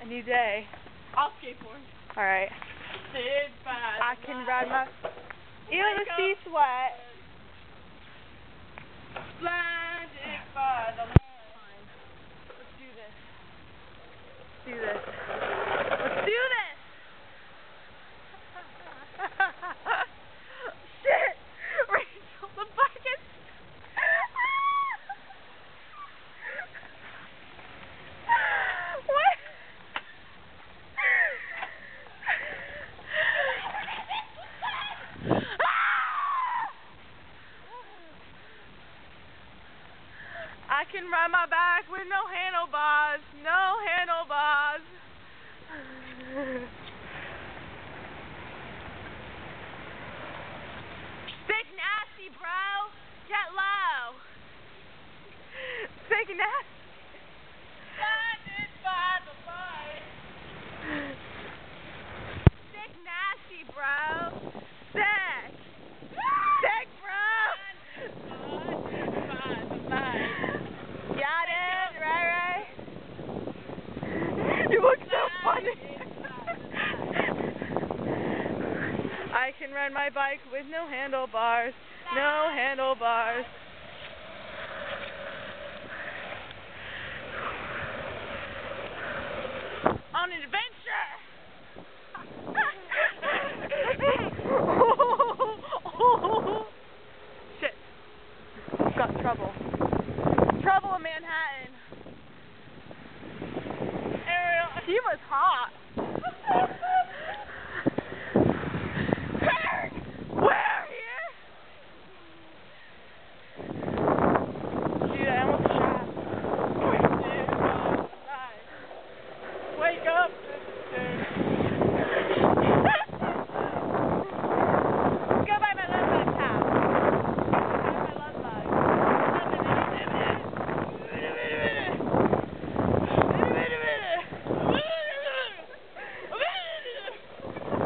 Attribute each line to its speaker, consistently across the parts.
Speaker 1: A new day.
Speaker 2: I'll skateboard.
Speaker 1: Alright. I can ride my... Ew, the seat's wet.
Speaker 2: Blinded by the
Speaker 1: Fine. Let's do this. Let's do this. Let's do this! Shit! Rachel, the bucket! What? I can ride my bike with no handlebars. No handlebars. Big nasty, bro. Get low. Big nasty.
Speaker 2: blinded by the light.
Speaker 1: Big nasty, bro. Sick. Sick, bro.
Speaker 2: Blinded by the light.
Speaker 1: Got it. Right. You look so funny. I can ride my bike with no handlebars. No handlebars. On an adventure! Shit. Got trouble. Trouble in Manhattan. Ariel, he was hot. Where? Here? Dude, I almost shot.
Speaker 2: Wake up, sister.
Speaker 1: Go buy my love bug towel. Go buy my love bug.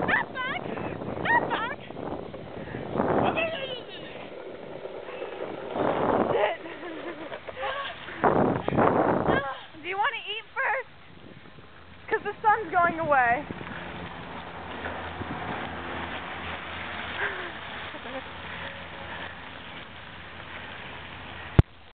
Speaker 1: Love bug. Love bug. Shit. Do you want to eat first? Because the sun's going away.